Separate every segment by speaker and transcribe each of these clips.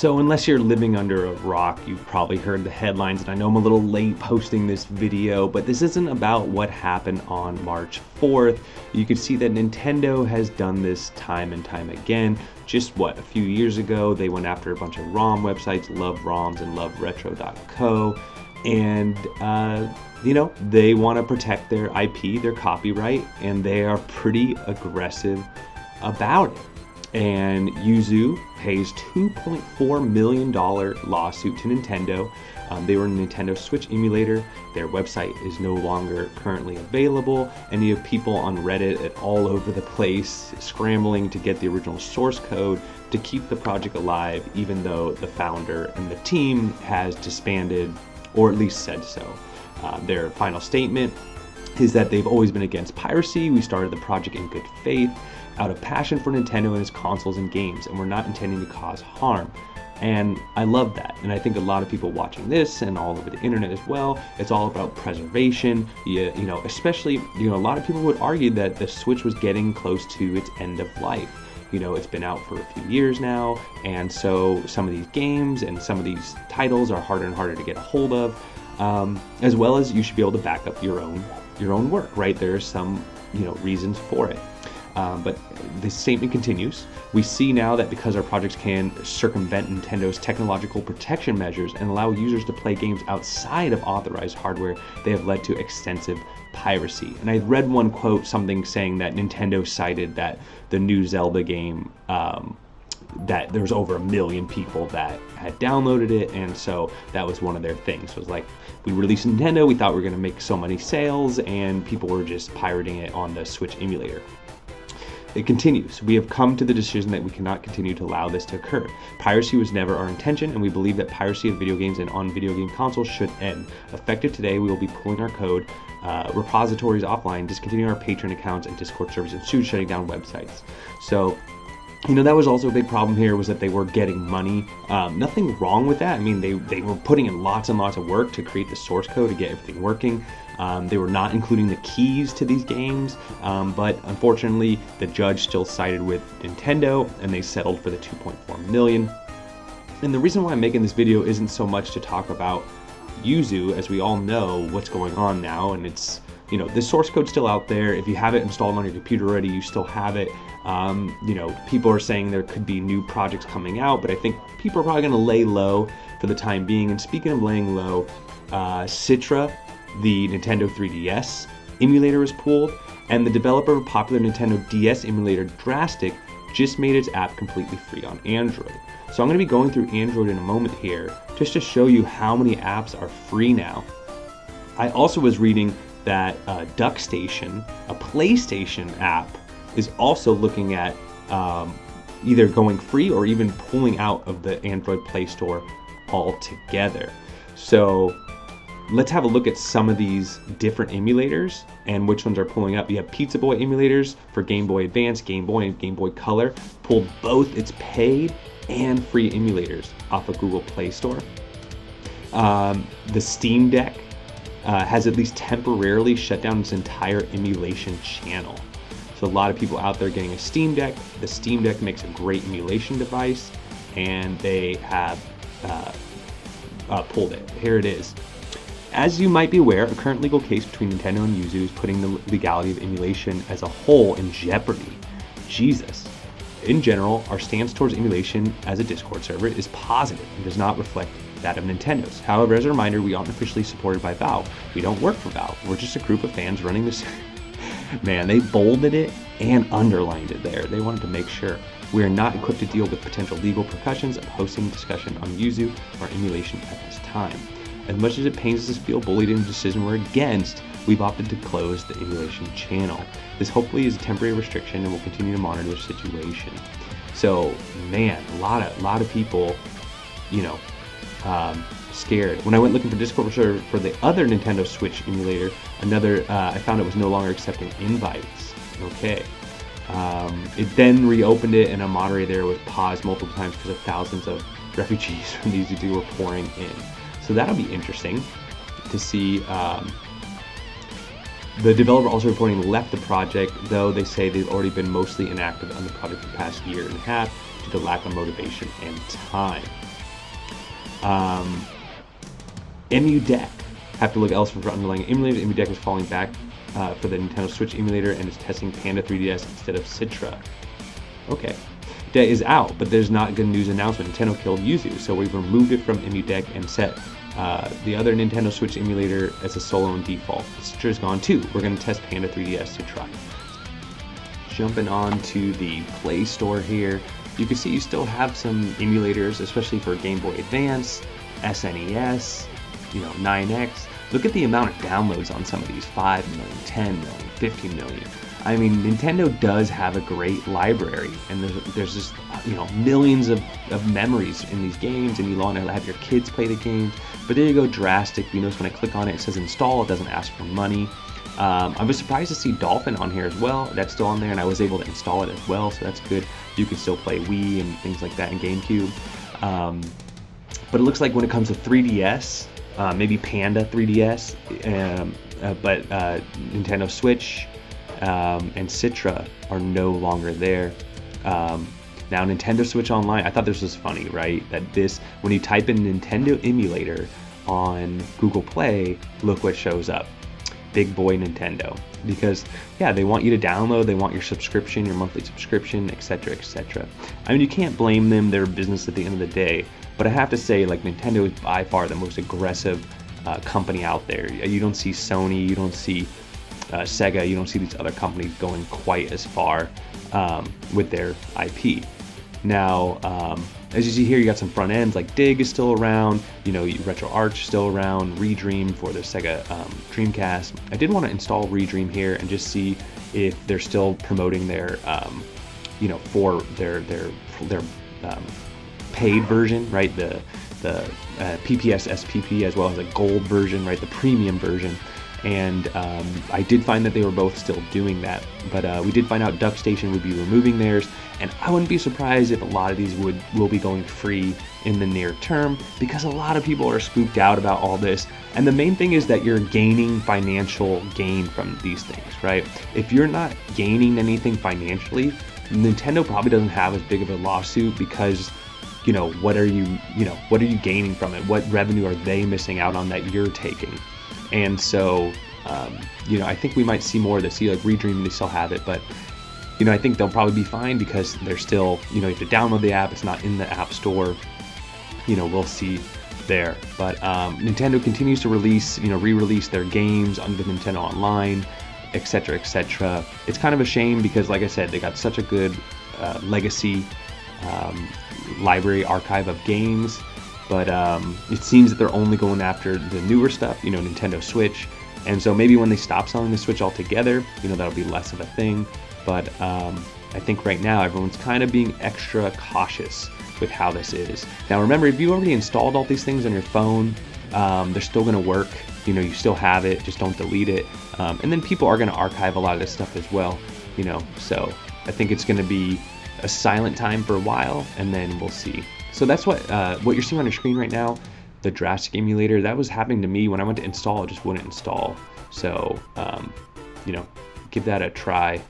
Speaker 1: So unless you're living under a rock, you've probably heard the headlines, and I know I'm a little late posting this video, but this isn't about what happened on March 4th. You can see that Nintendo has done this time and time again. Just a few years ago, they went after a bunch of ROM websites, Love ROMs and LoveRetro.co, and they want to protect their IP, their copyright, and they are pretty aggressive about it. And Yuzu pays $2.4 million lawsuit to Nintendo. They were a Nintendo Switch emulator. Their website is no longer currently available, and you have people on Reddit all over the place scrambling to get the original source code to keep the project alive, even though the founder and the team has disbanded, or at least said so. Their final statement is that they've always been against piracy. We started the project in good faith, out of passion for Nintendo and its consoles and games, and we're not intending to cause harm. And I love that, and I think a lot of people watching this and all over the internet as well, it's all about preservation. Especially a lot of people would argue that the Switch was getting close to its end of life. It's been out for a few years now, and so some of these games and some of these titles are harder and harder to get a hold of, as well as you should be able to back up your own work, right? There are some reasons for it. But the statement continues. We see now that because our projects can circumvent Nintendo's technological protection measures and allow users to play games outside of authorized hardware, they have led to extensive piracy. And I read one quote, something saying that Nintendo cited that the new Zelda game, that there was over 1 million people that had downloaded it, and so that was one of their things. So it was like, we released Nintendo, we thought we were going to make so many sales, and people were just pirating it on the Switch emulator. It continues. We have come to the decision that we cannot continue to allow this to occur. Piracy was never our intention, and we believe that piracy of video games and on video game consoles should end. Effective today, we will be pulling our code repositories offline, discontinuing our Patreon accounts and Discord servers, and soon shutting down websites. So, that was also a big problem here, was that they were getting money. Nothing wrong with that. I mean, they were putting in lots and lots of work to create the source code to get everything working. They were not including the keys to these games, but unfortunately, the judge still sided with Nintendo, and they settled for the $2.4 million. And the reason why I'm making this video isn't so much to talk about Yuzu, as we all know what's going on now, and it's, the source code's still out there. If you have it installed on your computer already, you still have it. People are saying there could be new projects coming out, but I think people are probably going to lay low for the time being. And speaking of laying low, Citra, the Nintendo 3DS emulator, is pulled, and the developer of popular Nintendo DS emulator Drastic just made its app completely free on Android. So I'm going to be going through Android in a moment here, just to show you how many apps are free now. I also was reading that DuckStation, a PlayStation app, is also looking at either going free or even pulling out of the Android Play Store altogether. So let's have a look at some of these different emulators and which ones are pulling up. You have Pizza Boy emulators for Game Boy Advance, Game Boy, and Game Boy Color. Pulled both its paid and free emulators off of Google Play Store. The Steam Deck has at least temporarily shut down its entire emulation channel. So a lot of people out there getting a Steam Deck. The Steam Deck makes a great emulation device, and they have pulled it. Here it is. As you might be aware, a current legal case between Nintendo and Yuzu is putting the legality of emulation as a whole in jeopardy. Jesus. In general, our stance towards emulation as a Discord server is positive and does not reflect that of Nintendo's. However, as a reminder, we aren't officially supported by Valve. We don't work for Valve. We're just a group of fans running this. Man, they bolded it and underlined it there. They wanted to make sure. We are not equipped to deal with potential legal repercussions of hosting discussion on Yuzu or emulation at this time. As much as it pains us to feel bullied in a decision we're against, we've opted to close the emulation channel. This hopefully is a temporary restriction, and we'll continue to monitor the situation. So, man, a lot of people, scared. When I went looking for Discord server for the other Nintendo Switch emulator, I found it was no longer accepting invites. Okay. It then reopened it, and a moderator there was paused multiple times because of thousands of refugees from these two were pouring in. So that'll be interesting to see. The developer also reporting left the project, though they say they've already been mostly inactive on the project for the past year and a half due to lack of motivation and time. EmuDeck. Have to look elsewhere for underlying emulators. EmuDeck is falling back for the Nintendo Switch emulator and is testing Panda 3DS instead of Citra. Okay. Deck is out, but there's not good news announcement. Nintendo killed Yuzu, so we've removed it from EmuDeck and set the other Nintendo Switch emulator as a solo and default. Citra is gone too. We're going to test Panda 3DS to try. Jumping on to the Play Store here, you can see you still have some emulators, especially for Game Boy Advance, SNES, 9X. Look at the amount of downloads on some of these, 5 million, 10 million, 15 million. I mean, Nintendo does have a great library, and there's just, millions of memories in these games, and you want to have your kids play the games. But there you go, Drastic. You notice when I click on it, it says install. It doesn't ask for money. I was surprised to see Dolphin on here as well. That's still on there, and I was able to install it as well, so that's good. You can still play Wii and things like that in GameCube. But it looks like when it comes to 3DS, maybe Panda 3DS, but Nintendo Switch and Citra are no longer there. Now Nintendo Switch Online, I thought this was funny, right? That when you type in Nintendo emulator on Google Play, look what shows up. Big boy Nintendo. Because, yeah, they want you to download, they want your subscription, your monthly subscription, etc., etc. I mean, you can't blame them, they're a business at the end of the day. But I have to say, like, Nintendo is by far the most aggressive company out there. You don't see Sony, you don't see Sega, you don't see these other companies going quite as far with their IP. Now, as you see here, you got some front ends, like Dig is still around, RetroArch is still around, Redream for the Sega Dreamcast. I did want to install Redream here and just see if they're still promoting their, for their paid version, right? The PPS SPP, as well as a gold version, right? The premium version. And I did find that they were both still doing that, but we did find out DuckStation would be removing theirs, and I wouldn't be surprised if a lot of these will be going free in the near term, because a lot of people are spooked out about all this. And the main thing is that you're gaining financial gain from these things, right? If you're not gaining anything financially, Nintendo probably doesn't have as big of a lawsuit, because what are you gaining from it? What revenue are they missing out on that you're taking? And so, I think we might see more of this. See, like Redream, they still have it, but, I think they'll probably be fine, because they're still, you have to download the app. It's not in the App Store. We'll see there. But Nintendo continues to release, re-release their games under Nintendo Online, etc., etc. It's kind of a shame, because, like I said, they got such a good legacy library archive of games. But it seems that they're only going after the newer stuff, Nintendo Switch. And so maybe when they stop selling the Switch altogether, that'll be less of a thing. But I think right now everyone's kind of being extra cautious with how this is. Now remember, if you already installed all these things on your phone, they're still going to work. You still have it, just don't delete it. And then people are going to archive a lot of this stuff as well, So I think it's going to be a silent time for a while, and then we'll see. So that's what you're seeing on your screen right now, the Drastic emulator. That was happening to me when I went to install, it just wouldn't install. So, give that a try.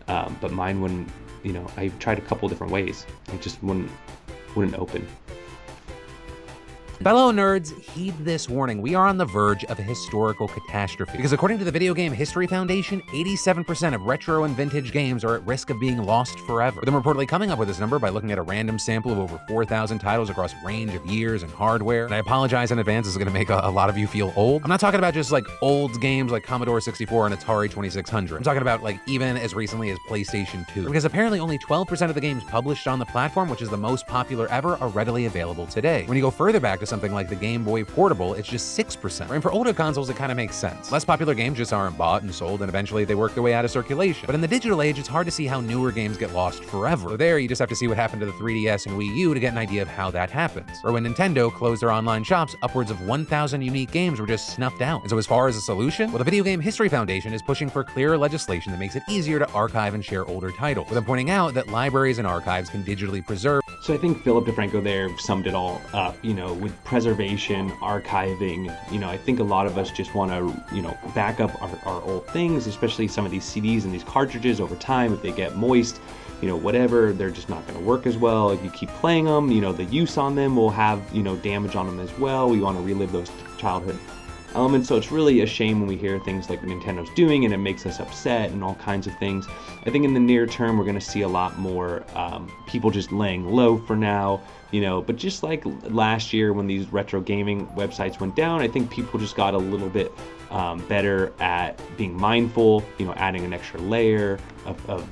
Speaker 1: But mine wouldn't, I tried a couple different ways. It just wouldn't open.
Speaker 2: Fellow nerds, heed this warning. We are on the verge of a historical catastrophe. Because according to the Video Game History Foundation, 87% of retro and vintage games are at risk of being lost forever. With them reportedly coming up with this number by looking at a random sample of over 4,000 titles across a range of years and hardware. And I apologize in advance, this is gonna make a lot of you feel old. I'm not talking about just like old games like Commodore 64 and Atari 2600. I'm talking about like even as recently as PlayStation 2. Because apparently only 12% of the games published on the platform, which is the most popular ever, are readily available today. When you go further back to something like the Game Boy Portable, it's just 6%. And for older consoles, it kind of makes sense. Less popular games just aren't bought and sold, and eventually they work their way out of circulation. But in the digital age, it's hard to see how newer games get lost forever. So there, you just have to see what happened to the 3DS and Wii U to get an idea of how that happens. Or when Nintendo closed their online shops, upwards of 1,000 unique games were just snuffed out. And so as far as a solution, well, the Video Game History Foundation is pushing for clearer legislation that makes it easier to archive and share older titles, with them pointing out that libraries and archives can digitally preserve
Speaker 1: So I think Philip DeFranco there summed it all up, you know, with preservation, archiving. You know, I think a lot of us just want to, you know, back up our old things, especially some of these CDs and these cartridges over time. If they get moist, you know, whatever, they're just not going to work as well. If you keep playing them, you know, the use on them will have, you know, damage on them as well. We want to relive those childhood elements. So it's really a shame when we hear things like Nintendo's doing, and it makes us upset and all kinds of things. I think in the near term, we're going to see a lot more people just laying low for now, you know, but just like last year when these retro gaming websites went down, I think people just got a little bit better at being mindful, you know, adding an extra layer of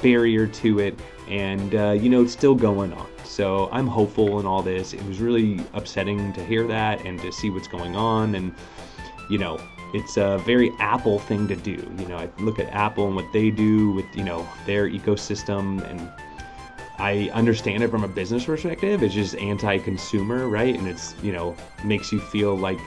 Speaker 1: barrier to it, and you know, it's still going on. So I'm hopeful in all this. It was really upsetting to hear that and to see what's going on, and you know, it's a very Apple thing to do. You know, I look at Apple and what they do with, you know, their ecosystem, and I understand it from a business perspective. It's just anti-consumer, right? And it's, you know, makes you feel like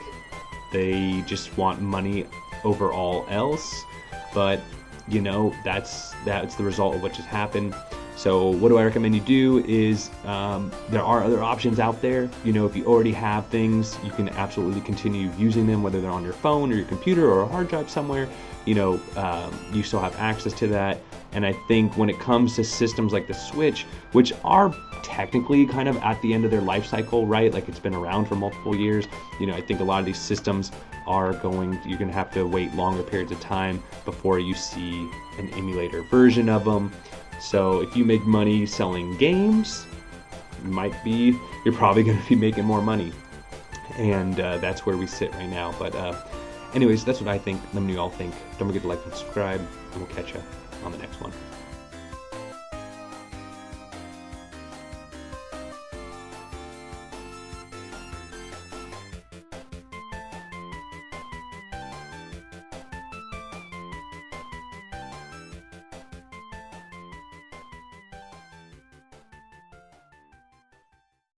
Speaker 1: they just want money over all else, but you know, that's the result of what just happened. So what do I recommend you do is there are other options out there. You know, if you already have things, you can absolutely continue using them, whether they're on your phone or your computer or a hard drive somewhere. You know, you still have access to that. And I think when it comes to systems like the Switch, which are technically kind of at the end of their life cycle, right? Like it's been around for multiple years. You know, I think a lot of these systems you're going to have to wait longer periods of time before you see an emulator version of them. So if you make money selling games, you're probably going to be making more money. And that's where we sit right now. But anyways, that's what I think. Let me know what y'all think. Don't forget to like and subscribe, and we'll catch you on the next one.